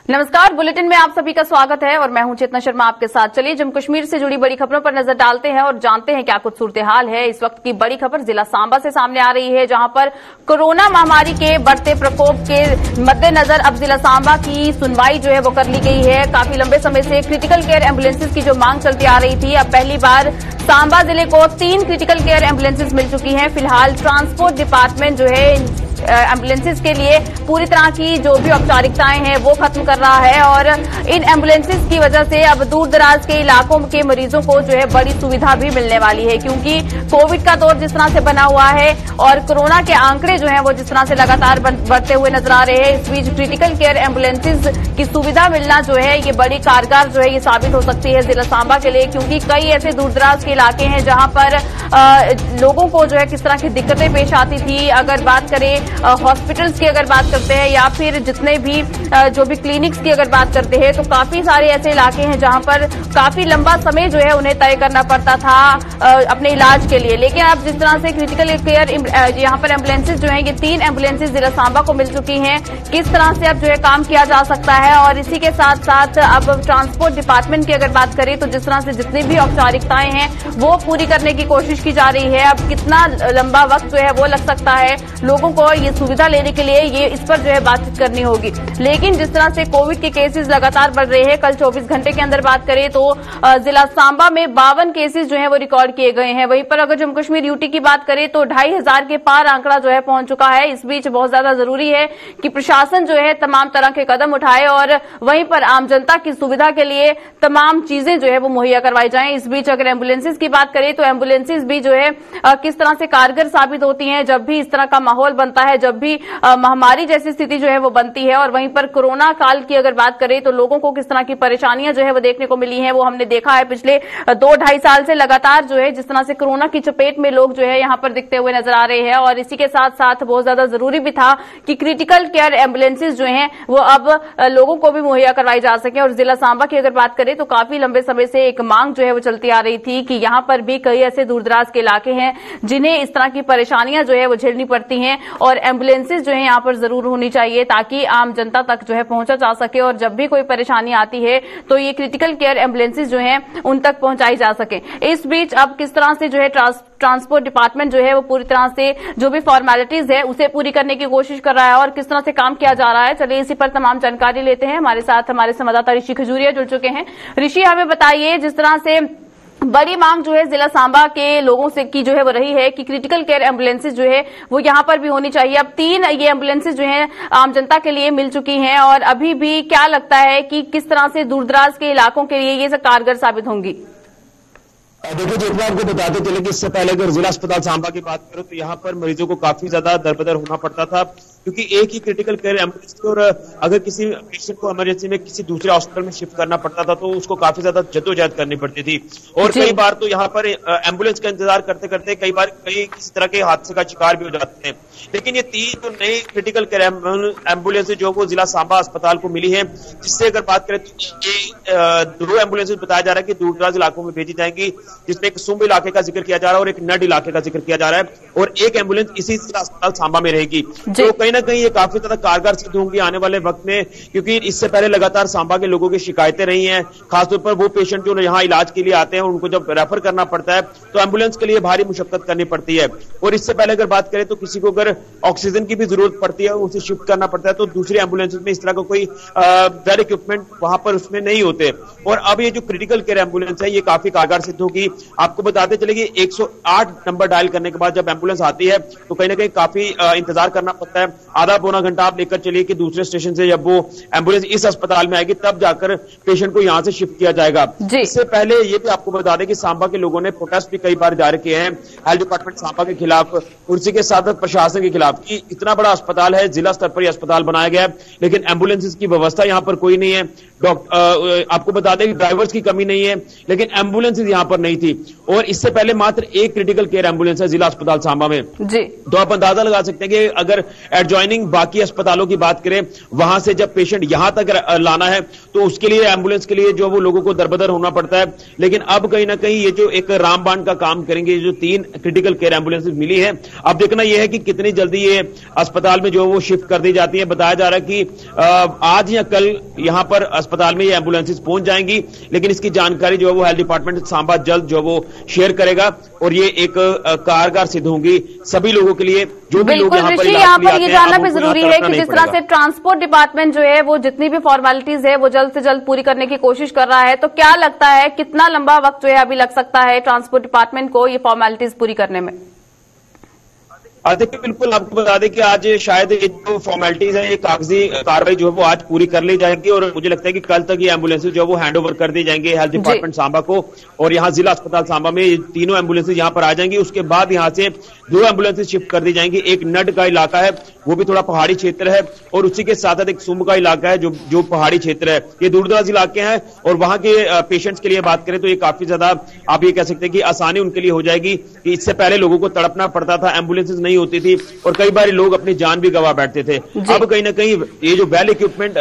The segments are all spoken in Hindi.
नमस्कार, बुलेटिन में आप सभी का स्वागत है और मैं हूं चेतना शर्मा आपके साथ। चलिए जम्मू कश्मीर से जुड़ी बड़ी खबरों पर नजर डालते हैं और जानते हैं क्या कुछ सूरत हाल है। इस वक्त की बड़ी खबर जिला सांबा से सामने आ रही है, जहां पर कोरोना महामारी के बढ़ते प्रकोप के मद्देनजर अब जिला सांबा की सुनवाई जो है वो कर ली गई है। काफी लंबे समय से क्रिटिकल केयर एम्बुलेंसेज की जो मांग चलती आ रही थी, अब पहली बार सांबा जिले को 3 क्रिटिकल केयर एम्बुलेंसेज मिल चुकी हैं। फिलहाल ट्रांसपोर्ट डिपार्टमेंट जो है एम्बुलेंसेज के लिए पूरी तरह की जो भी औपचारिकताएं हैं वो खत्म कर रहा है और इन एम्बुलेंसेज की वजह से अब दूर दराज के इलाकों के मरीजों को जो है बड़ी सुविधा भी मिलने वाली है, क्योंकि कोविड का दौर जिस तरह से बना हुआ है और कोरोना के आंकड़े जो है वो जिस तरह से लगातार बढ़ते हुए नजर आ रहे हैं, इस बीच क्रिटिकल केयर एम्बुलेंसेज की सुविधा मिलना जो है ये बड़ी कारगर जो है ये साबित हो सकती है जिला सांबा के लिए, क्योंकि कई ऐसे दूर दराज के इलाके हैं जहां पर लोगों को जो है किस तरह की दिक्कतें पेश आती थी। अगर बात करें हॉस्पिटल्स की, अगर बात करते हैं या फिर जितने भी जो भी क्लिनिक्स की अगर बात करते हैं, तो काफी सारे ऐसे इलाके हैं जहां पर काफी लंबा समय जो है उन्हें तय करना पड़ता था अपने इलाज के लिए। लेकिन अब जिस तरह से क्रिटिकल केयर यहां पर एम्बुलेंसेज जो है ये 3 एम्बुलेंसेज जिला सांबा को मिल चुकी हैं, किस तरह से अब जो है काम किया जा सकता है। और इसी के साथ साथ अब ट्रांसपोर्ट डिपार्टमेंट की अगर बात करें तो जिस तरह से जितनी भी औपचारिकताएं हैं वो पूरी करने की कोशिश की जा रही है। अब कितना लंबा वक्त जो है वो लग सकता है लोगों को ये सुविधा लेने के लिए, ये इस पर जो है बातचीत करनी होगी। लेकिन जिस तरह से कोविड के केसेस लगातार बढ़ रहे हैं, कल 24 घंटे के अंदर बात करें तो जिला सांबा में 52 केसेस जो है वो रिकॉर्ड किए गए हैं। वहीं पर अगर जम्मू कश्मीर यूटी की बात करें तो 2500 के पार आंकड़ा जो है पहुंच चुका है। इस बीच बहुत ज्यादा जरूरी है कि प्रशासन जो है तमाम तरह के कदम उठाए और वहीं पर आम जनता की सुविधा के लिए तमाम चीजें जो है वो मुहैया करवाई जाएं। इस बीच अगर एम्बुलेंसेज की बात करें तो एम्बुलेंसेज भी जो है किस तरह से कारगर साबित होती हैं जब भी इस तरह का माहौल बनता है, जब भी महामारी जैसी स्थिति जो है वो बनती है। और वहीं पर कोरोना काल की अगर बात करें तो लोगों को किस तरह की परेशानियां जो है वो देखने को मिली हैं, वो हमने देखा है पिछले 2-2.5 साल से लगातार जो है जिस तरह से कोरोना की चपेट में लोग जो है यहां पर दिखते हुए नजर आ रहे हैं। और इसी के साथ साथ बहुत ज्यादा जरूरी भी था कि क्रिटिकल केयर एम्बुलेंसेज जो हैं वो अब लोगों को भी मुहैया करवाई जा सके। और जिला सांबा की अगर बात करें तो काफी लंबे समय से एक मांग जो है वो चलती आ रही थी कि यहां पर भी कई ऐसे दूरदराज के इलाके हैं जिन्हें इस तरह की परेशानियां जो है वो झेलनी पड़ती हैं और एम्बुलेंसेज जो है यहां पर जरूर होनी चाहिए ताकि आम जनता तक जो है पहुंचा जा सके और जब भी कोई परेशानी आती है तो ये क्रिटिकल केयर एम्बुलेंसेज जो है उन तक पहुंचाई जा सके। इस बीच अब किस तरह से जो है ट्रांसपोर्ट डिपार्टमेंट जो है वो पूरी तरह से जो भी फॉर्मेलिटीज है उसे पूरी करने की कोशिश कर रहा है और किस तरह से काम किया जा रहा है, चलिए इसी पर तमाम जानकारी लेते हैं। हमारे साथ हमारे संवाददाता ऋषि खजूरिया जुड़ चुके हैं। ऋषि, हमें बताइए, जिस तरह से बड़ी मांग जो है जिला सांबा के लोगों से की जो है वो रही है कि क्रिटिकल केयर एम्बुलेंसेज जो है वो यहां पर भी होनी चाहिए। अब 3 ये एम्बुलेंसेज जो है आम जनता के लिए मिल चुकी हैं और अभी भी क्या लगता है कि किस तरह से दूरदराज के इलाकों के लिए ये कारगर साबित होंगी? देखिए, जितना आपको बताते चले कि इससे पहले अगर जिला अस्पताल सांबा की बात करो तो यहाँ पर मरीजों को काफी ज्यादा दरबदर होना पड़ता था, क्योंकि एक ही क्रिटिकल केयर एम्बुलेंस थी और अगर किसी पेशेंट को इमरजेंसी में किसी दूसरे हॉस्पिटल में शिफ्ट करना पड़ता था तो उसको काफी ज्यादा जद्दोजहद करनी पड़ती थी। और कई बार तो यहाँ पर एम्बुलेंस का इंतजार करते करते कई बार किसी तरह के हादसे का शिकार भी हो जाते हैं। लेकिन ये 3 जो नई क्रिटिकल केयर एम्बुलेंस जो वो जिला सांबा अस्पताल को मिली है, जिससे अगर बात करें तो ये 2 एम्बुलेंस बताया जा रहा है कि दूरदराज इलाकों में भेजी जाएंगी, जिसमें एक सुंब इलाके का जिक्र किया जा रहा है और एक नड इलाके का जिक्र किया जा रहा है और एक एम्बुलेंस इसी जिला अस्पताल सांबा में रहेगी। तो कहीं ना कहीं ये काफी ज्यादा कारगर सिद्ध होंगी आने वाले वक्त में, क्योंकि इससे पहले लगातार सांबा के लोगों की शिकायतें रही हैं, खासतौर पर वो पेशेंट जो यहाँ इलाज के लिए आते हैं उनको जब रेफर करना पड़ता है तो एम्बुलेंस के लिए भारी मुशक्कत करनी पड़ती है। और इससे पहले अगर बात करें तो किसी को अगर ऑक्सीजन की भी जरूरत पड़ती है उसे शिफ्ट करना पड़ता है तो दूसरी एम्बुलेंस में इस तरह का कोई वेल इक्विपमेंट वहां पर उसमें नहीं होते। और अब ये जो क्रिटिकल केयर एम्बुलेंस है ये काफी कारगर सिद्ध होगी। आपको बताते चले कि 108 नंबर डायल करने के बाद जब एम्बुलेंस आती है तो कहीं ना कहीं काफी इंतजार करना पड़ता है, आधा-पौना घंटा आप लेकर चलिए कि दूसरे स्टेशन से जब वो एम्बुलेंस इस अस्पताल में आएगी तब जाकर पेशेंट को यहां से शिफ्ट किया जाएगा। इससे पहले ये भी आपको बता दें कि सांबा के लोगों ने प्रोटेस्ट भी कई बार जारी किए हैं हेल्थ डिपार्टमेंट सांबा के खिलाफ, उसी के साथ प्रशासन के खिलाफ, कि इतना बड़ा अस्पताल है, जिला स्तर पर अस्पताल बनाया गया है लेकिन एम्बुलेंसेज की व्यवस्था यहां पर कोई नहीं है। आपको बता दें कि ड्राइवर्स की कमी नहीं है लेकिन एम्बुलेंसेज यहां पर नहीं थी। और इससे पहले मात्र एक क्रिटिकल केयर एम्बुलेंस है जिला अस्पताल सांबा में जी। तो आप अंदाजा लगा सकते हैं कि अगर एडजॉइनिंग बाकी अस्पतालों की बात करें, वहां से जब पेशेंट यहां तक लाना है तो उसके लिए एम्बुलेंस के लिए जो वो लोगों को दरबदर होना पड़ता है। लेकिन अब कहीं ना कहीं ये जो एक रामबाण का काम करेंगे, जो 3 क्रिटिकल केयर एम्बुलेंस मिली है, अब देखना यह है कि कितनी जल्दी ये अस्पताल में जो वो शिफ्ट कर दी जाती है। बताया जा रहा है कि आज या कल यहां पर अस्पताल में ये एम्बुलेंसेस पहुंच जाएंगी, लेकिन इसकी जानकारी जो है वो हेल्थ डिपार्टमेंट सांबा जल्द जो वो शेयर करेगा और ये एक कारगर सिद्ध होंगी सभी लोगों के लिए जो भी लोग यहाँ पर ये जानना भी जरूरी है कि जिस तरह से ट्रांसपोर्ट डिपार्टमेंट जो है वो जितनी भी फॉर्मेलिटीज है वो जल्द से जल्द पूरी करने की कोशिश कर रहा है, तो क्या लगता है कितना लंबा वक्त जो है अभी लग सकता है ट्रांसपोर्ट डिपार्टमेंट को ये फॉर्मेलिटीज पूरी करने में? देखिए, बिल्कुल आपको बता दें कि आज शायद ये जो फॉर्मेलिटीज है, ये कागजी कार्रवाई जो है वो आज पूरी कर ली जाएगी और मुझे लगता है कि कल तक ये एम्बुलेंसेज जो है वो हैंड ओवर कर दी जाएंगे हेल्थ डिपार्टमेंट सांबा को और यहाँ जिला अस्पताल सांबा में ये तीनों एम्बुलेंसेज यहाँ पर आ जाएंगी। उसके बाद यहाँ से 2 एम्बुलेंसेज शिफ्ट कर दी जाएंगी। एक नड का इलाका है, वो भी थोड़ा पहाड़ी क्षेत्र है, और उसी के साथ साथ एक सुंब का इलाका है जो पहाड़ी क्षेत्र है। ये दूरदराज इलाके हैं और वहां के पेशेंट्स के लिए बात करें तो ये काफी ज्यादा आप ये कह सकते हैं कि आसानी उनके लिए हो जाएगी कि इससे पहले लोगों को तड़पना पड़ता था, एम्बुलेंसेज नहीं होती थी और कई बार लोग अपनी जान भी गंवा बैठते थे। अब कहीं ना कहीं ये जो वेल इक्विपमेंट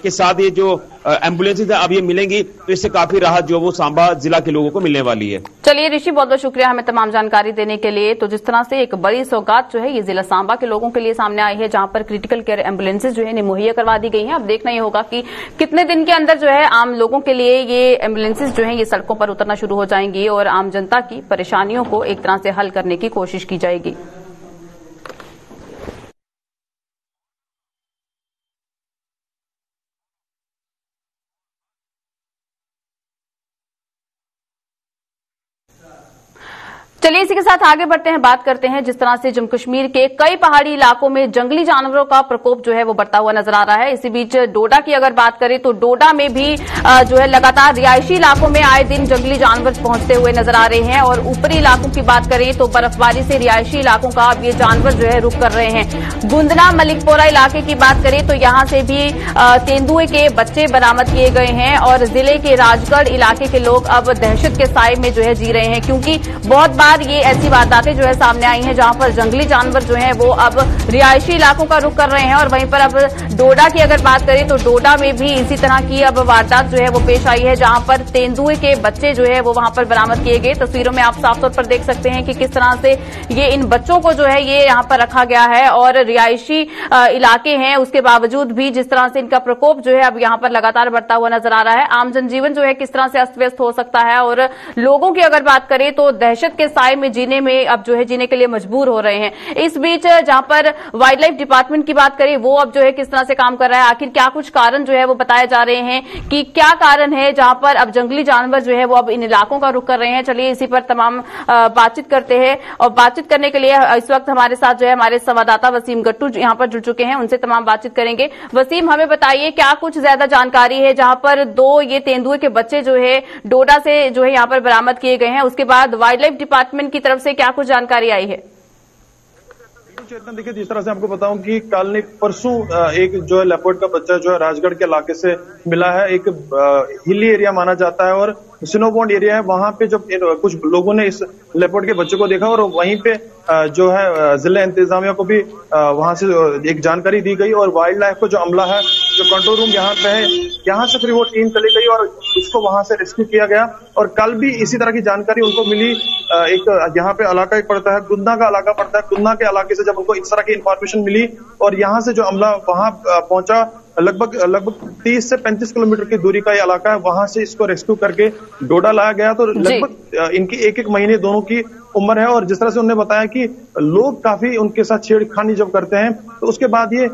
के साथ ये जो एम्बुलेंसेज है अब ये मिलेंगी, तो इससे काफी राहत जो वो सांबा जिला के लोगों को मिलने वाली है। चलिए ऋषि, बहुत बहुत शुक्रिया हमें तमाम जानकारी देने के लिए। तो जिस तरह से एक बड़ी सौगात जो है ये जिला सांबा के लोगों के लिए सामने आई है, जहां पर क्रिटिकल केयर एम्बुलेंसेज जो है मुहैया करवा दी गई हैं। अब देखना ये होगा कि कितने दिन के अंदर जो है आम लोगों के लिए ये एम्बुलेंसेज जो है ये सड़कों पर उतरना शुरू हो जाएंगी और आम जनता की परेशानियों को एक तरह से हल करने की कोशिश की जाएगी। चलिए इसी के साथ आगे बढ़ते हैं, बात करते हैं जिस तरह से जम्मू कश्मीर के कई पहाड़ी इलाकों में जंगली जानवरों का प्रकोप जो है वो बढ़ता हुआ नजर आ रहा है। इसी बीच डोडा की अगर बात करें तो डोडा में भी जो है लगातार रिहायशी इलाकों में आए दिन जंगली जानवर पहुंचते हुए नजर आ रहे हैं और ऊपरी इलाकों की बात करें तो बर्फबारी से रिहायशी इलाकों का अब ये जानवर जो है रुख कर रहे हैं। गुंदना मलिकपोरा इलाके की बात करें तो यहां से भी तेंदुए के बच्चे बरामद किए गए हैं और जिले के राजगढ़ इलाके के लोग अब दहशत के साए में जो है जी रहे हैं, क्योंकि बहुत बार ये ऐसी वारदातें जो है सामने आई हैं जहां पर जंगली जानवर जो हैं वो अब रिहायशी इलाकों का रुख कर रहे हैं। और वहीं पर अब डोडा की अगर बात करें तो डोडा में भी इसी तरह की अब वारदात जो है वो पेश आई है, जहां पर तेंदुए के बच्चे जो है वो वहां पर बरामद किए गए। तस्वीरों में आप साफ तौर पर देख सकते हैं कि किस तरह से ये इन बच्चों को जो है ये यहां पर रखा गया है और रिहायशी इलाके हैं उसके बावजूद भी जिस तरह से इनका प्रकोप जो है अब यहां पर लगातार बढ़ता हुआ नजर आ रहा है। आम जनजीवन जो है किस तरह से अस्त व्यस्त हो सकता है और लोगों की अगर बात करें तो दहशत के साए में जीने में अब जो है जीने के लिए मजबूर हो रहे हैं। इस बीच जहां पर वाइल्ड लाइफ डिपार्टमेंट की बात करें वो अब जो है किस तरह से काम कर रहा है, आखिर क्या कुछ कारण जो है वो बताए जा रहे हैं कि क्या कारण है जहां पर अब जंगली जानवर जो है वो अब इन इलाकों का रुख कर रहे हैं। चलिए इसी पर तमाम बातचीत करते हैं और बातचीत करने के लिए इस वक्त हमारे साथ जो है हमारे संवाददाता वसीम गट्टू यहां पर जुड़ चुके हैं, उनसे तमाम बातचीत करेंगे। वसीम, हमें बताइए क्या कुछ ज्यादा जानकारी है जहां पर 2 ये तेंदुए के बच्चे जो है डोडा से जो है यहां पर बरामद किए गए हैं, उसके बाद वाइल्ड लाइफ डिपार्टमेंट की तरफ से क्या कुछ जानकारी आई है? चेतन, देखिए जिस तरह से आपको बताऊं कि कल ने परसों एक जो है लेपर्ड का बच्चा जो है राजगढ़ के इलाके से मिला है। एक हिली एरिया माना जाता है और स्नोबॉन्ड एरिया है, वहां पे जब कुछ लोगों ने इस लेपर्ड के बच्चे को देखा और वहीं पे जो है जिला इंतजामिया को भी वहां से एक जानकारी दी गई और वाइल्ड लाइफ को जो अमला है, जो कंट्रोल रूम यहाँ पे है, यहाँ से फिर वो टीम चली गई और उसको वहां से रेस्क्यू किया गया। और कल भी इसी तरह की जानकारी उनको मिली। एक यहाँ पे इलाका एक पड़ता है, गुंदना का इलाका पड़ता है, गुंदना के इलाके से जब उनको इस तरह की इंफॉर्मेशन मिली और यहाँ से जो अमला वहां पहुंचा, लगभग 30 से 35 किलोमीटर की दूरी का ये इलाका है, वहां से इसको रेस्क्यू करके डोडा लाया गया। तो लगभग इनकी 1-1 महीने दोनों की उम्र है और जिस तरह से उन्होंने बताया कि लोग काफी उनके साथ छेड़खानी जब करते हैं तो उसके बाद ये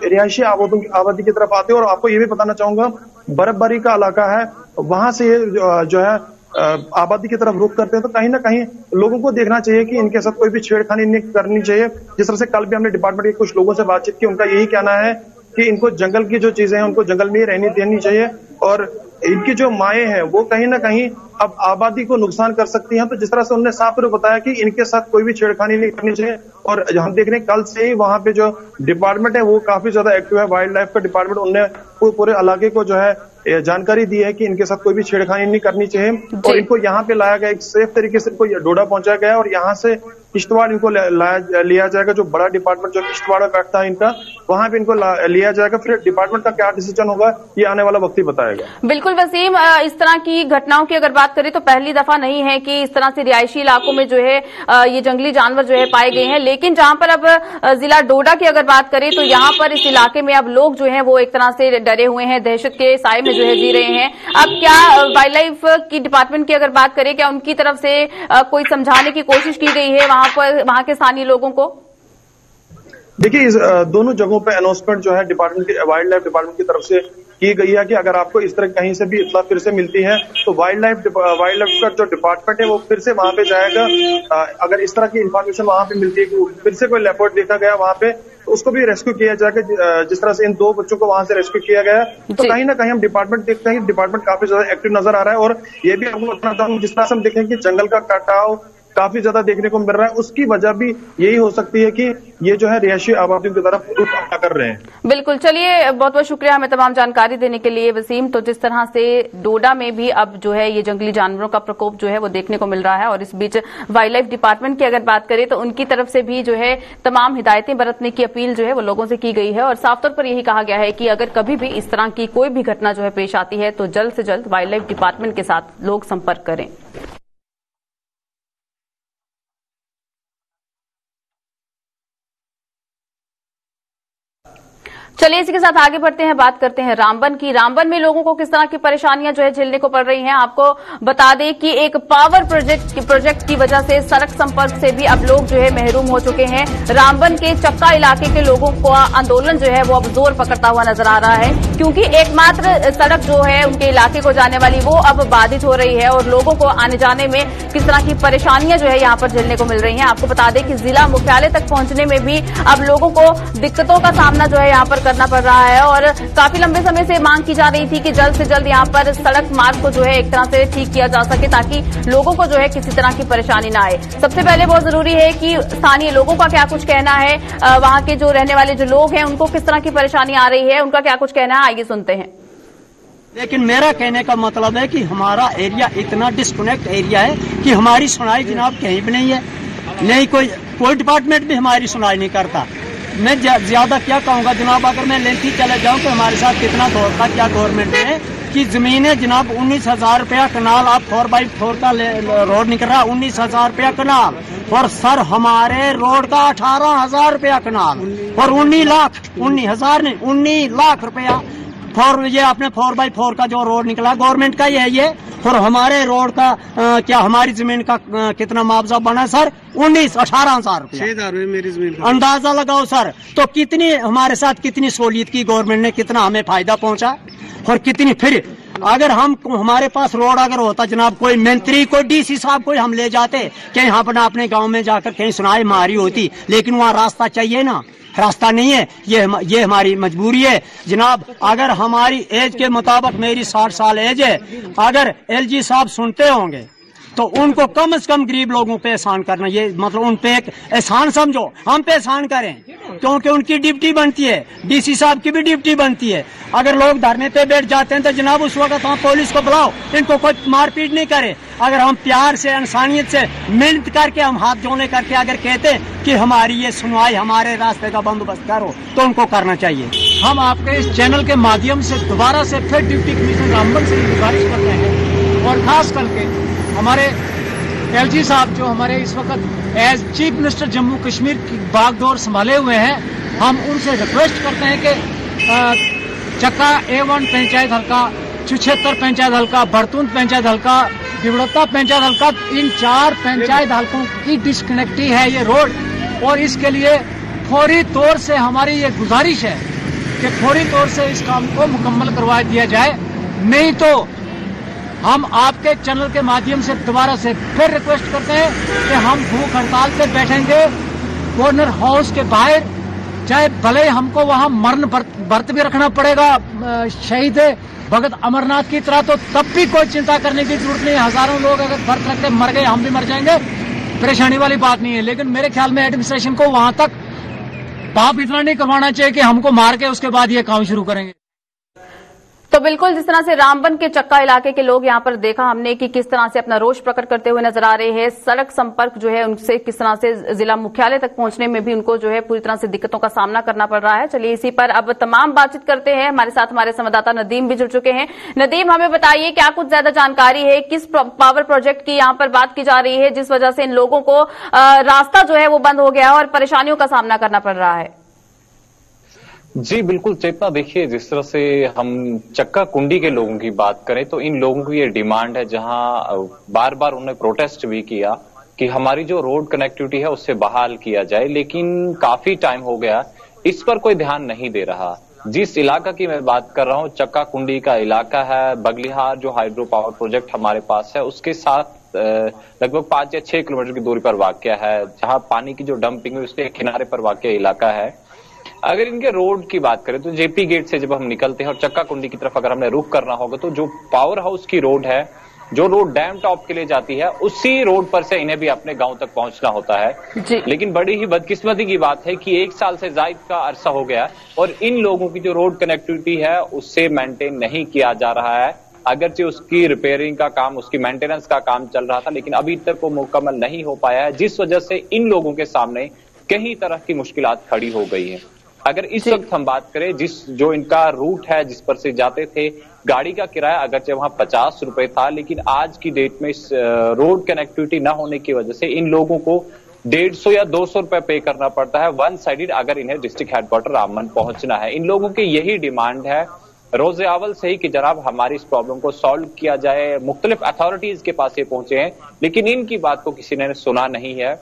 रिहायशी आबादी की तरफ आते हैं। और आपको ये भी बताना चाहूंगा, बर्फबारी का इलाका है, वहां से ये जो है आबादी की तरफ रुख करते हैं, तो कहीं ना कहीं लोगों को देखना चाहिए कि इनके साथ कोई भी छेड़खानी नहीं करनी चाहिए। जिस तरह से कल भी हमने डिपार्टमेंट के कुछ लोगों से बातचीत की, उनका यही कहना है कि इनको जंगल की जो चीजें हैं उनको जंगल में ही रहनी देनी चाहिए और इनकी जो माएँ हैं वो कहीं ना कहीं अब आबादी को नुकसान कर सकती हैं। तो जिस तरह से उन्होंने साफ तौर पर बताया कि इनके साथ कोई भी छेड़खानी नहीं करनी चाहिए। और हम देख रहे हैं कल से ही वहां पे जो डिपार्टमेंट है वो काफी ज्यादा एक्टिव है, वाइल्ड लाइफ का डिपार्टमेंट। उन्होंने पूरे इलाके को जो है जानकारी दी है कि इनके साथ कोई भी छेड़खानी नहीं करनी चाहिए। और इनको यहाँ पे लाया गया, एक सेफ तरीके से इनको डोडा पहुंचाया गया और यहाँ से किश्तवाड़ इनको लिया जाएगा। जो बड़ा डिपार्टमेंट जो किश्तवाड़ में बैठता है इनका, वहां पे इनको लिया जाएगा। फिर डिपार्टमेंट का क्या डिसीजन होगा ये आने वाला वक्त ही बताएगा। बिल्कुल वसीम, इस तरह की घटनाओं की अगर बात करें तो पहली दफा नहीं है कि इस तरह से रिहायशी इलाकों में जो है ये जंगली जानवर जो है पाए गए हैं। लेकिन जहां पर अब जिला डोडा की अगर बात करें तो यहाँ पर इस इलाके में अब लोग जो है वो एक तरह से डरे हुए हैं, दहशत के साए में जो है जी रहे हैं। अब क्या वाइल्ड लाइफ की डिपार्टमेंट की अगर बात करें, क्या उनकी तरफ से कोई समझाने की कोशिश की गई है वहां के स्थानीय लोगों को? देखिए, इस दोनों जगहों पे अनाउंसमेंट जो है डिपार्टमेंट की, वाइल्ड लाइफ डिपार्टमेंट की तरफ से की गई है कि अगर आपको इस तरह कहीं से भी इत्तला फिर से मिलती है तो वाइल्ड लाइफ का जो डिपार्टमेंट है वो फिर से वहां पे जाएगा। अगर इस तरह की इंफॉर्मेशन वहां पे मिलती है कि फिर से कोई लेपर्ड देखा गया वहां पे, तो उसको भी रेस्क्यू किया जाएगा। जिस तरह से इन 2 बच्चों को वहां से रेस्क्यू किया गया, तो कहीं ना कहीं हम डिपार्टमेंट देखते हैं, डिपार्टमेंट काफी ज्यादा एक्टिव नजर आ रहा है। और ये भी आपको बताना चाहूंगा, जिस तरह से हम देखें कि जंगल का कटाव काफी ज्यादा देखने को मिल रहा है, उसकी वजह भी यही हो सकती है कि ये जो है रिहायशी आबादियों की तरफ रुख कर रहे हैं। बिल्कुल, चलिए बहुत बहुत शुक्रिया हमें तमाम जानकारी देने के लिए वसीम। तो जिस तरह से डोडा में भी अब जो है ये जंगली जानवरों का प्रकोप जो है वो देखने को मिल रहा है, और इस बीच वाइल्ड लाइफ डिपार्टमेंट की अगर बात करें तो उनकी तरफ से भी जो है तमाम हिदायतें बरतने की अपील जो है वो लोगों से की गई है। और साफ तौर पर यही कहा गया है कि अगर कभी भी इस तरह की कोई भी घटना जो है पेश आती है तो जल्द से जल्द वाइल्ड लाइफ डिपार्टमेंट के साथ लोग संपर्क करें। चलिए इसी के साथ आगे बढ़ते हैं, बात करते हैं रामबन की। रामबन में लोगों को किस तरह की परेशानियां जो है झेलने को पड़ रही हैं। आपको बता दें कि एक पावर प्रोजेक्ट की वजह से सड़क संपर्क से भी अब लोग जो है महरूम हो चुके हैं। रामबन के चक्का इलाके के लोगों को आंदोलन जो है वो अब जोर पकड़ता हुआ नजर आ रहा है, क्योंकि एकमात्र सड़क जो है उनके इलाके को जाने वाली वो अब बाधित हो रही है और लोगों को आने जाने में किस तरह की परेशानियां जो है यहाँ पर झेलने को मिल रही हैं। आपको बता दें कि जिला मुख्यालय तक पहुंचने में भी अब लोगों को दिक्कतों का सामना जो है यहाँ पर करना पड़ रहा है। और काफी लंबे समय से मांग की जा रही थी कि जल्द से जल्द यहाँ पर सड़क मार्ग को जो है एक तरह से ठीक किया जा सके, ताकि लोगों को जो है किसी तरह की परेशानी ना आए। सबसे पहले बहुत जरूरी है कि स्थानीय लोगों का क्या कुछ कहना है, वहां के जो रहने वाले जो लोग हैं उनको किस तरह की परेशानी आ रही है, उनका क्या कुछ कहना है, आइए सुनते हैं। लेकिन मेरा कहने का मतलब है कि हमारा एरिया इतना डिस्कनेक्ट एरिया है कि हमारी सुनाई जनाब कहीं भी नहीं है, नहीं कोई डिपार्टमेंट भी हमारी सुनाई नहीं करता। मैं ज्यादा क्या कहूँगा जनाब, अगर मैं लेंथी चले जाऊँ तो हमारे साथ कितना धोखा क्या गवर्नमेंट ने कि जमीनें जनाब 19,000 रुपया कनाल, आप 4x4 का रोड निकल रहा है 19,000 रुपया कनाल, और सर हमारे रोड का 18,000 रुपया कनाल, और 19 लाख रुपया ये अपने 4x4 का जो रोड निकला गवर्नमेंट का ही है ये। और हमारे रोड का क्या हमारी जमीन का कितना मुआवजा बना सर? 18,000 रुपया, 6,000 मेरी जमीन का। अंदाजा लगाओ सर, तो कितनी हमारे साथ कितनी सहूलियत की गवर्नमेंट ने, कितना हमें फायदा पहुंचा और कितनी। फिर अगर हमारे पास रोड अगर होता जनाब, कोई मंत्री कोई डीसी साहब कोई हम ले जाते कहीं अपने गांव में जाकर कहीं सुनाई मारी होती, लेकिन वहाँ रास्ता चाहिए ना, रास्ता नहीं है। ये हमारी मजबूरी है जनाब। अगर हमारी एज के मुताबिक मेरी 60 साल एज है, अगर एलजी साहब सुनते होंगे तो उनको कम से कम गरीब लोगों पे एहसान करना, ये मतलब उन पे एक एहसान समझो, हम पे एहसान करें, क्योंकि उनकी ड्यूटी बनती है, डीसी साहब की भी ड्यूटी बनती है। अगर लोग धरने पे बैठ जाते हैं तो जनाब उस वक्त हम पुलिस को बुलाओ, इनको कोई मारपीट नहीं करे। अगर हम प्यार से इंसानियत से मेहनत करके हम हाथ जोड़े करके अगर कहते कि हमारी ये सुनवाई, हमारे रास्ते का बंदोबस्त करो, तो उनको करना चाहिए। हम आपके इस चैनल के माध्यम से दोबारा से फिर डिप्टी कमिश्नर रामबन से गुजारिश करते हैं, और खास करके हमारे एलजी साहब जो हमारे इस वक्त as chief minister Jammu Kashmir की बागडोर संभाले हुए हैं, हम उनसे रिक्वेस्ट करते हैं कि चक्का A1 पंचायत हल्का, छुछेत्तर पंचायत हल्का, बरतून पंचायत हल्का, दिवड़ता पंचायत हल्का, इन 4 पंचायत हल्कों की डिस्कनेक्टी है ये रोड, और इसके लिए फौरी तौर से हमारी ये गुजारिश है कि फौरी तौर से इस काम को मुकम्मल करवा दिया जाए। नहीं तो हम आपके चैनल के माध्यम से दोबारा से फिर रिक्वेस्ट करते हैं कि हम भूख हड़ताल पे बैठेंगे गवर्नर हाउस के बाहर, चाहे भले हमको वहाँ मरण व्रत भी रखना पड़ेगा शहीद भगत अमरनाथ की तरह, तो तब भी कोई चिंता करने की जरूरत नहीं है। हजारों लोग अगर व्रत रखते मर गए, हम भी मर जाएंगे, परेशानी वाली बात नहीं है। लेकिन मेरे ख्याल में एडमिनिस्ट्रेशन को वहां तक पाप इतना नहीं करवाना चाहिए कि हमको मार के उसके बाद ये काम शुरू करेंगे। तो बिल्कुल जिस तरह से रामबन के चक्का इलाके के लोग यहां पर देखा हमने कि किस तरह से अपना रोष प्रकट करते हुए नजर आ रहे हैं। सड़क संपर्क जो है उनसे किस तरह से जिला मुख्यालय तक पहुंचने में भी उनको जो है पूरी तरह से दिक्कतों का सामना करना पड़ रहा है। चलिए इसी पर अब तमाम बातचीत करते हैं। हमारे साथ हमारे संवाददाता नदीम भी जुड़ चुके हैं। नदीम, हमें बताइए क्या कुछ ज्यादा जानकारी है, किस पावर प्रोजेक्ट की यहाँ पर बात की जा रही है जिस वजह से इन लोगों को रास्ता जो है वो बंद हो गया है और परेशानियों का सामना करना पड़ रहा है? जी बिल्कुल चेतना, देखिए जिस तरह से हम चक्का कुंडी के लोगों की बात करें तो इन लोगों की ये डिमांड है, जहां बार बार उन्होंने प्रोटेस्ट भी किया कि हमारी जो रोड कनेक्टिविटी है उससे बहाल किया जाए, लेकिन काफी टाइम हो गया इस पर कोई ध्यान नहीं दे रहा। जिस इलाका की मैं बात कर रहा हूँ चक्का कुंडी का इलाका है। बगलिहार जो हाइड्रो पावर प्रोजेक्ट हमारे पास है उसके साथ लगभग 5 या 6 किलोमीटर की दूरी पर वाक़या है, जहां पानी की जो डंपिंग है उसके किनारे पर वाक़या इलाका है। अगर इनके रोड की बात करें तो जेपी गेट से जब हम निकलते हैं और चक्का कुंडी की तरफ अगर हमने रुख करना होगा तो जो पावर हाउस की रोड है, जो रोड डैम टॉप के लिए जाती है, उसी रोड पर से इन्हें भी अपने गांव तक पहुंचना होता है। लेकिन बड़ी ही बदकिस्मती की बात है कि 1 साल से ज्यादा का अरसा हो गया और इन लोगों की जो रोड कनेक्टिविटी है उससे मेंटेन नहीं किया जा रहा है। अगरचे उसकी रिपेयरिंग का काम, उसकी मेंटेनेंस का काम चल रहा था, लेकिन अभी तक वो मुकम्मल नहीं हो पाया है, जिस वजह से इन लोगों के सामने कई तरह की मुश्किलात खड़ी हो गई है। अगर इस वक्त हम बात करें जो इनका रूट है जिस पर से जाते थे, गाड़ी का किराया अगरचे वहां 50 रुपए था, लेकिन आज की डेट में इस रोड कनेक्टिविटी न होने की वजह से इन लोगों को 150 या 200 रुपए पे करना पड़ता है वन साइडेड, अगर इन्हें डिस्ट्रिक्ट हेडक्वार्टर रामबन पहुंचना है। इन लोगों की यही डिमांड है रोजे अव्वल से ही कि जनाब हमारी इस प्रॉब्लम को सॉल्व किया जाए। मुख्तलिफ अथॉरिटीज के पास ये पहुंचे हैं, लेकिन इनकी बात को किसी ने सुना नहीं है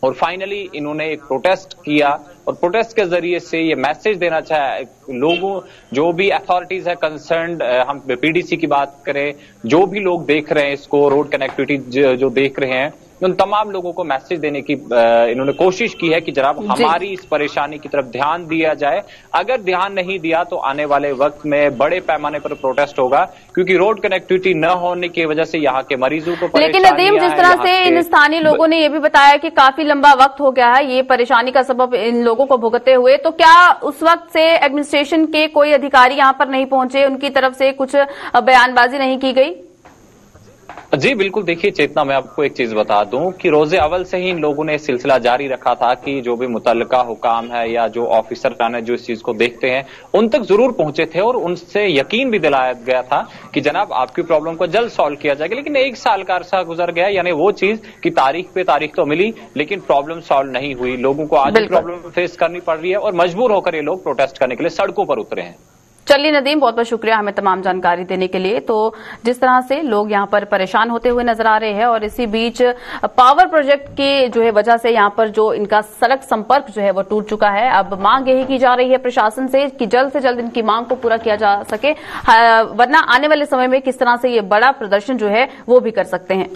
और फाइनली इन्होंने एक प्रोटेस्ट किया और प्रोटेस्ट के जरिए से ये मैसेज देना चाहे लोगों, जो भी अथॉरिटीज है कंसर्न्ड, हम पीडीसी की बात करें, जो भी लोग देख रहे हैं इसको, रोड कनेक्टिविटी जो देख रहे हैं, उन तमाम लोगों को मैसेज देने की इन्होंने कोशिश की है कि जनाब हमारी इस परेशानी की तरफ ध्यान दिया जाए। अगर ध्यान नहीं दिया तो आने वाले वक्त में बड़े पैमाने पर प्रोटेस्ट होगा, क्योंकि रोड कनेक्टिविटी न होने की वजह से यहाँ के मरीजों को परेशानी। लेकिन नदीम, जिस तरह से इन स्थानीय लोगों ने ये भी बताया कि काफी लंबा वक्त हो गया है ये परेशानी का सबब इन लोगों को भुगतते हुए, तो क्या उस वक्त से एडमिनिस्ट्रेशन के कोई अधिकारी यहाँ पर नहीं पहुंचे, उनकी तरफ से कुछ बयानबाजी नहीं की गई? जी बिल्कुल, देखिए चेतना, मैं आपको एक चीज बता दूं कि रोजे अव्वल से ही इन लोगों ने सिलसिला जारी रखा था कि जो भी मुतल्लिका हुकाम है या जो ऑफिसर है जो इस चीज को देखते हैं उन तक जरूर पहुंचे थे और उनसे यकीन भी दिलाया गया था कि जनाब आपकी प्रॉब्लम को जल्द सॉल्व किया जाएगा। लेकिन 1 साल का अरसा गुजर गया, यानी वो चीज की तारीख पे तारीख तो मिली लेकिन प्रॉब्लम सॉल्व नहीं हुई। लोगों को आज प्रॉब्लम फेस करनी पड़ रही है और मजबूर होकर ये लोग प्रोटेस्ट करने के लिए सड़कों पर उतरे हैं। चलिए नदीम, बहुत बहुत शुक्रिया हमें तमाम जानकारी देने के लिए। तो जिस तरह से लोग यहाँ पर परेशान होते हुए नजर आ रहे हैं और इसी बीच पावर प्रोजेक्ट की जो है वजह से यहाँ पर जो इनका सड़क संपर्क जो है वो टूट चुका है। अब मांग यही की जा रही है प्रशासन से कि जल्द से जल्द इनकी मांग को पूरा किया जा सके, वरना आने वाले समय में किस तरह से ये बड़ा प्रदर्शन जो है वो भी कर सकते हैं।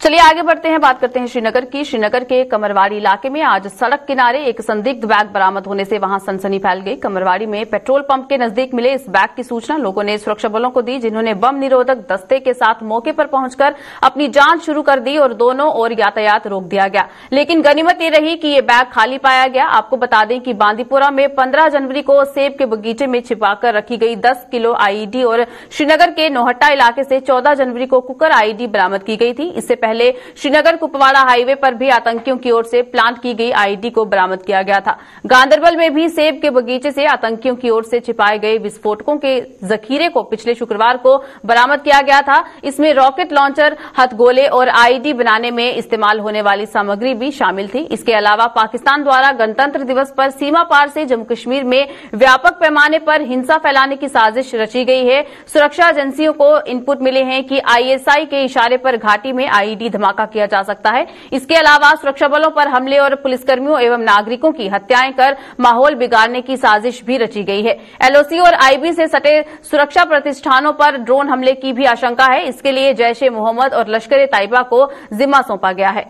चलिए आगे बढ़ते हैं, बात करते हैं श्रीनगर की। श्रीनगर के कमरवाड़ी इलाके में आज सड़क किनारे एक संदिग्ध बैग बरामद होने से वहां सनसनी फैल गई। कमरवाड़ी में पेट्रोल पंप के नजदीक मिले इस बैग की सूचना लोगों ने सुरक्षा बलों को दी, जिन्होंने बम निरोधक दस्ते के साथ मौके पर पहुंचकर अपनी जांच शुरू कर दी और दोनों ओर यातायात रोक दिया गया। लेकिन गनीमत ये रही कि ये बैग खाली पाया गया। आपको बता दें कि बांदीपुरा में 15 जनवरी को सेब के बगीचे में छिपाकर रखी गई 10 किलो आईईडी और श्रीनगर के नौहट्टा इलाके से 14 जनवरी को कुकर आईईडी बरामद की गई थी। इससे पहले श्रीनगर कुपवाड़ा हाईवे पर भी आतंकियों की ओर से प्लांट की गई आईईडी को बरामद किया गया था। गांदरबल में भी सेब के बगीचे से आतंकियों की ओर से छिपाए गए विस्फोटकों के जखीरे को पिछले शुक्रवार को बरामद किया गया था। इसमें रॉकेट लॉन्चर, हथगोले और आईईडी बनाने में इस्तेमाल होने वाली सामग्री भी शामिल थी। इसके अलावा पाकिस्तान द्वारा गणतंत्र दिवस पर सीमा पार से जम्मू कश्मीर में व्यापक पैमाने पर हिंसा फैलाने की साजिश रची गई है। सुरक्षा एजेंसियों को इनपुट मिले हैं कि आईएसआई के इशारे पर घाटी में आईईडी धमाका किया जा सकता है। इसके अलावा सुरक्षा बलों पर हमले और पुलिसकर्मियों एवं नागरिकों की हत्याएं कर माहौल बिगाड़ने की साजिश भी रची गई है। एलओसी और आईबी से सटे सुरक्षा प्रतिष्ठानों पर ड्रोन हमले की भी आशंका है। इसके लिए जैश ए मोहम्मद और लश्कर ए तैयबा को जिम्मा सौंपा गया है।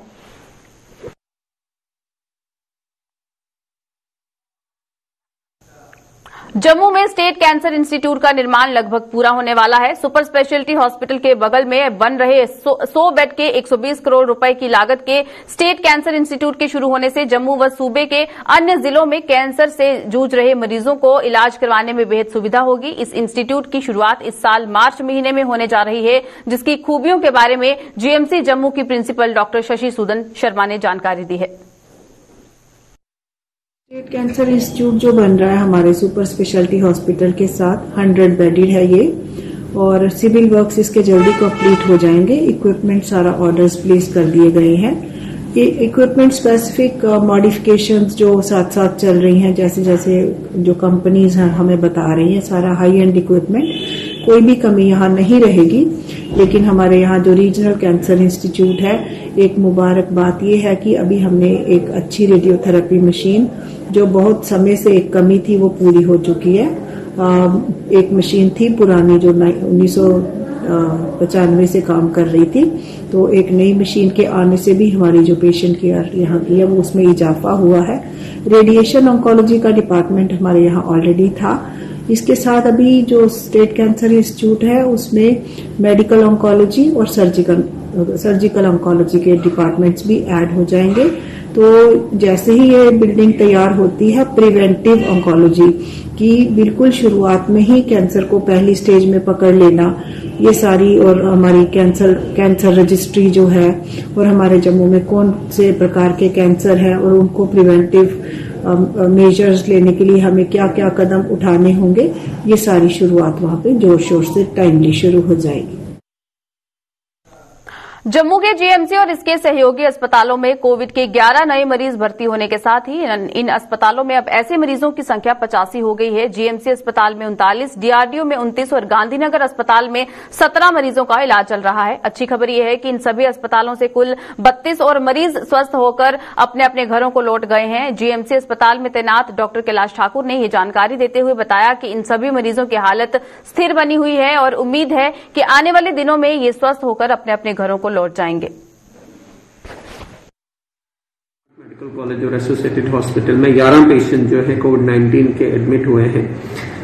जम्मू में स्टेट कैंसर इंस्टीट्यूट का निर्माण लगभग पूरा होने वाला है। सुपर स्पेशलिटी हॉस्पिटल के बगल में बन रहे 100 बेड के 120 करोड़ रुपए की लागत के स्टेट कैंसर इंस्टीट्यूट के शुरू होने से जम्मू व सूबे के अन्य जिलों में कैंसर से जूझ रहे मरीजों को इलाज करवाने में बेहद सुविधा होगी। इस इंस्टीट्यूट की शुरुआत इस साल मार्च महीने में होने जा रही है, जिसकी खूबियों के बारे में जीएमसी जम्मू की प्रिंसिपल डॉक्टर शशि सूदन शर्मा ने जानकारी दी है। स्टेट कैंसर इंस्टीट्यूट जो बन रहा है हमारे सुपर स्पेशलिटी हॉस्पिटल के साथ 100 बेडेड है ये, और सिविल वर्क्स इसके जल्दी कंप्लीट हो जाएंगे। इक्विपमेंट सारा ऑर्डर्स प्लेस कर दिए गए हैं। ये इक्विपमेंट स्पेसिफिक मॉडिफिकेशंस जो साथ साथ चल रही हैं, जैसे जैसे जो कंपनीज हैं हमें बता रही हैं, सारा हाई एंड इक्विपमेंट, कोई भी कमी यहाँ नहीं रहेगी। लेकिन हमारे यहाँ जो रीजनल कैंसर इंस्टीट्यूट है, एक मुबारक बात ये है कि अभी हमने एक अच्छी रेडियोथेरेपी मशीन, जो बहुत समय से एक कमी थी, वो पूरी हो चुकी है। एक मशीन थी पुरानी जो 1995 से काम कर रही थी, तो एक नई मशीन के आने से भी हमारी जो पेशेंट केयर यहाँ की है वो उसमें इजाफा हुआ है। रेडिएशन ऑन्कोलॉजी का डिपार्टमेंट हमारे यहाँ ऑलरेडी था। इसके साथ अभी जो स्टेट कैंसर इंस्टीट्यूट है उसमें मेडिकल ऑन्कोलॉजी और सर्जिकल ऑन्कोलॉजी के डिपार्टमेंट्स भी ऐड हो जाएंगे। तो जैसे ही ये बिल्डिंग तैयार होती है, प्रिवेंटिव ऑन्कोलॉजी की बिल्कुल शुरुआत में ही कैंसर को पहली स्टेज में पकड़ लेना, ये सारी, और हमारी कैंसर रजिस्ट्री जो है, और हमारे जम्मू में कौन से प्रकार के कैंसर है और उनको प्रिवेंटिव मेजर्स लेने के लिए हमें क्या क्या कदम उठाने होंगे, ये सारी शुरुआत वहां पे जोर शोर से टाइमली शुरू हो जाएगी। जम्मू के जीएमसी और इसके सहयोगी अस्पतालों में कोविड के 11 नए मरीज भर्ती होने के साथ ही इन अस्पतालों में अब ऐसे मरीजों की संख्या 85 हो गई है। जीएमसी अस्पताल में 39, डीआरडीओ में 29 और गांधीनगर अस्पताल में 17 मरीजों का इलाज चल रहा है। अच्छी खबर यह है कि इन सभी अस्पतालों से कुल 32 और मरीज स्वस्थ होकर अपने अपने घरों को लौट गए हैं। जीएमसी अस्पताल में तैनात डॉक्टर कैलाश ठाकुर ने यह जानकारी देते हुए बताया कि इन सभी मरीजों की हालत स्थिर बनी हुई है और उम्मीद है कि आने वाले दिनों में ये स्वस्थ होकर अपने अपने घरों को लौट जाएंगे। मेडिकल कॉलेज और एसोसिएटेड हॉस्पिटल में 11 पेशेंट जो है कोविड-19 के एडमिट हुए हैं।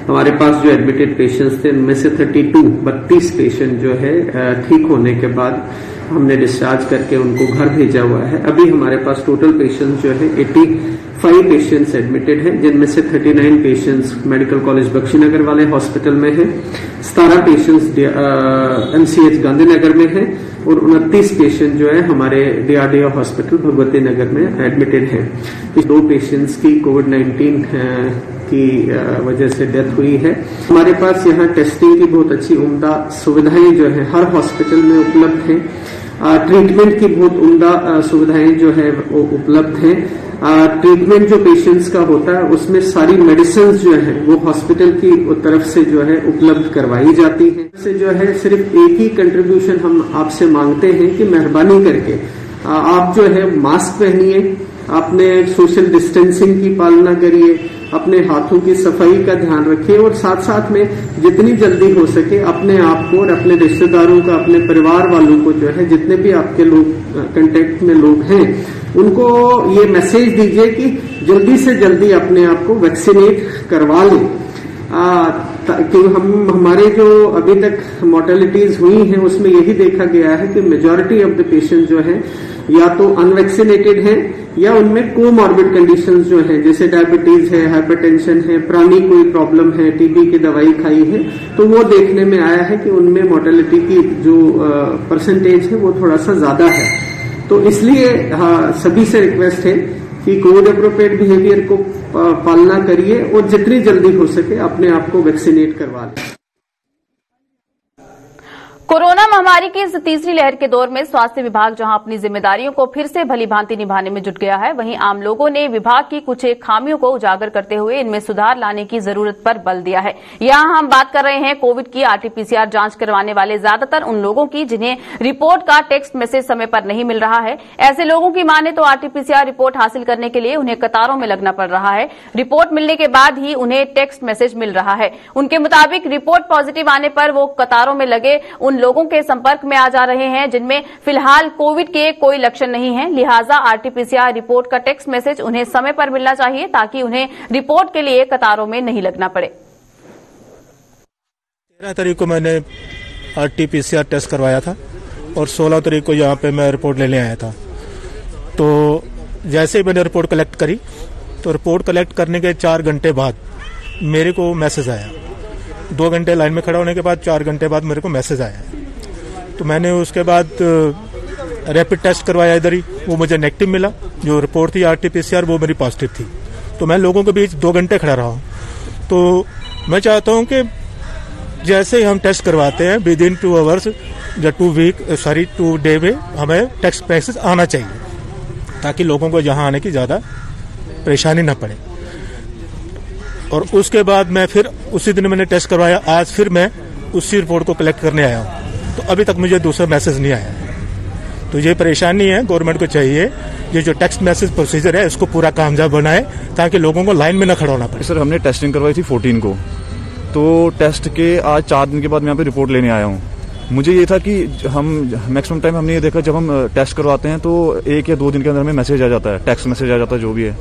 हमारे पास जो एडमिटेड पेशेंट्स थे उनमें से 32 पेशेंट जो है ठीक होने के बाद हमने डिस्चार्ज करके उनको घर भेजा हुआ है। अभी हमारे पास टोटल पेशेंट्स जो है 85 पेशेंट्स एडमिटेड हैं, जिनमें से 39 पेशेंट्स मेडिकल कॉलेज बख्शीनगर वाले हॉस्पिटल में हैं, 17 पेशेंट्स एमसीएच गांधीनगर में हैं और 29 पेशेंट जो है हमारे डीआरडीओ हॉस्पिटल भगवती नगर में एडमिटेड हैं। इस 2 पेशेंट्स की कोविड-19 की वजह से डेथ हुई है। हमारे पास यहाँ टेस्टिंग की बहुत अच्छी उम्दा सुविधाएं जो है हर हॉस्पिटल में उपलब्ध हैं। ट्रीटमेंट की बहुत उम्दा सुविधाएं जो है वो उपलब्ध हैं। ट्रीटमेंट जो पेशेंट्स का होता है उसमें सारी मेडिसिन जो है वो हॉस्पिटल की तरफ से जो है उपलब्ध करवाई जाती है। से जो है सिर्फ एक ही कंट्रीब्यूशन हम आपसे मांगते हैं कि मेहरबानी करके आप जो है मास्क पहनिए, अपने सोशल डिस्टेंसिंग की पालना करिए, अपने हाथों की सफाई का ध्यान रखिए और साथ साथ में जितनी जल्दी हो सके अपने आप को और अपने रिश्तेदारों का, अपने परिवार वालों को जो है जितने भी आपके लोग कांटेक्ट में लोग हैं उनको ये मैसेज दीजिए कि जल्दी से जल्दी अपने आप को वैक्सीनेट करवा लें। कि हमारे जो अभी तक मोर्टेलिटीज हुई हैं उसमें यही देखा गया है कि मेजॉरिटी ऑफ द पेशेंट जो है या तो अनवैक्सीनेटेड हैं या उनमें कोमॉर्बिड कंडीशंस जो हैं, जैसे डायबिटीज है, हाइपरटेंशन है, पुरानी कोई प्रॉब्लम है, टीबी की दवाई खाई है, तो वो देखने में आया है कि उनमें मोर्टेलिटी की जो परसेंटेज है वो थोड़ा सा ज्यादा है। तो इसलिए सभी से रिक्वेस्ट है कि कोविड एप्रोप्रिएट बिहेवियर को पालना करिए और जितनी जल्दी हो सके अपने आप को वैक्सीनेट करवा लें। कोरोना महामारी की इस तीसरी लहर के दौर में स्वास्थ्य विभाग जहां अपनी जिम्मेदारियों को फिर से भलीभांति निभाने में जुट गया है, वहीं आम लोगों ने विभाग की कुछ एक खामियों को उजागर करते हुए इनमें सुधार लाने की जरूरत पर बल दिया है। यहां हम बात कर रहे हैं कोविड की आरटीपीसीआर जांच करवाने वाले ज्यादातर उन लोगों की जिन्हें रिपोर्ट का टेक्स्ट मैसेज समय पर नहीं मिल रहा है। ऐसे लोगों की माने तो आरटीपीसीआर रिपोर्ट हासिल करने के लिए उन्हें कतारों में लगना पड़ रहा है। रिपोर्ट मिलने के बाद ही उन्हें टेक्स्ट मैसेज मिल रहा है। उनके मुताबिक रिपोर्ट पॉजिटिव आने पर वो कतारों में लगे उन लोगों के संपर्क में आ जा रहे हैं जिनमें फिलहाल कोविड के कोई लक्षण नहीं है। लिहाजा आरटीपीसीआर रिपोर्ट का टेक्स्ट मैसेज उन्हें समय पर मिलना चाहिए ताकि उन्हें रिपोर्ट के लिए कतारों में नहीं लगना पड़े। 13 तारीख को मैंने RT-PCR टेस्ट करवाया था और 16 तारीख को यहाँ पे मैं रिपोर्ट लेने आया था। तो जैसे ही मैंने रिपोर्ट कलेक्ट करी तो रिपोर्ट कलेक्ट करने के 4 घंटे बाद मेरे को मैसेज आया। 2 घंटे लाइन में खड़ा होने के बाद 4 घंटे बाद मेरे को मैसेज आया। तो मैंने उसके बाद रैपिड टेस्ट करवाया इधर ही, वो मुझे नेगेटिव मिला। जो रिपोर्ट थी RT-PCR वो मेरी पॉजिटिव थी। तो मैं लोगों के बीच 2 घंटे खड़ा रहा हूँ। तो मैं चाहता हूँ कि जैसे ही हम टेस्ट करवाते हैं विद इन 2 आवर्स या 2 डे में हमें टेस्ट मैसेज आना चाहिए ताकि लोगों को यहाँ आने की ज़्यादा परेशानी न पड़े। और उसके बाद मैं फिर उसी दिन मैंने टेस्ट करवाया। आज फिर मैं उसी रिपोर्ट को कलेक्ट करने आया हूँ। तो अभी तक मुझे दूसरा मैसेज नहीं आया है। तो ये परेशानी है। गवर्नमेंट को चाहिए ये जो टेक्स्ट मैसेज प्रोसीजर है इसको पूरा कामयाब बनाए ताकि लोगों को लाइन में न खड़ा होना पड़े। सर हमने टेस्टिंग करवाई थी 14 को, तो टेस्ट के आज 4 दिन के बाद मैं यहाँ पे रिपोर्ट लेने आया हूँ। मुझे ये था कि हम मैक्सिमम टाइम हमने ये देखा जब हम टेस्ट करवाते हैं तो 1 या 2 दिन के अंदर हमें मैसेज आ जाता है, टेक्स्ट मैसेज आ जाता है जो भी है।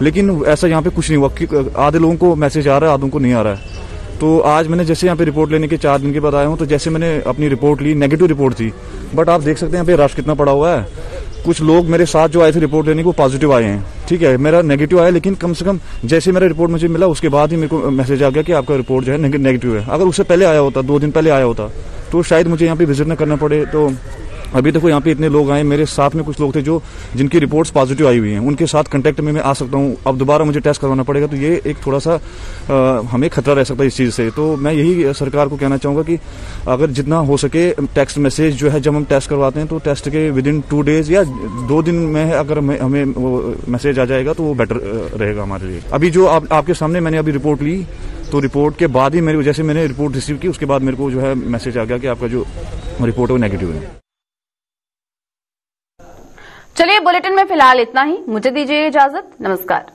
लेकिन ऐसा यहाँ पे कुछ नहीं हुआ। आधे लोगों को मैसेज आ रहा है, आधों को नहीं आ रहा है। तो आज मैंने जैसे यहाँ पे रिपोर्ट लेने के 4 दिन के बाद आया हूँ, तो जैसे मैंने अपनी रिपोर्ट ली, नेगेटिव रिपोर्ट थी, बट आप देख सकते हैं यहाँ पे रश कितना पड़ा हुआ है। कुछ लोग मेरे साथ जो आए थे रिपोर्ट लेने को पॉजिटिव आए हैं, ठीक है, मेरा नेगेटिव आया, लेकिन कम से कम जैसे मेरा रिपोर्ट मुझे मिला उसके बाद ही मेरे को मैसेज आ गया कि आपका रिपोर्ट जो है नेगेटिव है। अगर उससे पहले आया होता, 2 दिन पहले आया होता, तो शायद मुझे यहाँ पे विजिट न करना पड़े। तो अभी देखो यहाँ पे इतने लोग आए, मेरे साथ में कुछ लोग थे जो जिनकी रिपोर्ट्स पॉजिटिव आई हुई हैं, उनके साथ कांटेक्ट में मैं आ सकता हूँ। अब दोबारा मुझे टेस्ट करवाना पड़ेगा, तो ये एक थोड़ा सा हमें खतरा रह सकता है इस चीज़ से। तो मैं यही सरकार को कहना चाहूँगा कि अगर जितना हो सके टेक्स्ट मैसेज जो है जब हम टेस्ट करवाते हैं तो टेस्ट के विद इन 2 डेज या 2 दिन में अगर हमें वो मैसेज आ जाएगा तो वो बेटर रहेगा हमारे लिए। अभी जो आपके सामने मैंने अभी रिपोर्ट ली, तो रिपोर्ट के बाद ही मेरे जैसे मैंने रिपोर्ट रिसीव की उसके बाद मेरे को जो है मैसेज आ गया कि आपका जो रिपोर्ट है वो नेगेटिव है। चलिए बुलेटिन में फिलहाल इतना ही। मुझे दीजिए इजाजत। नमस्कार।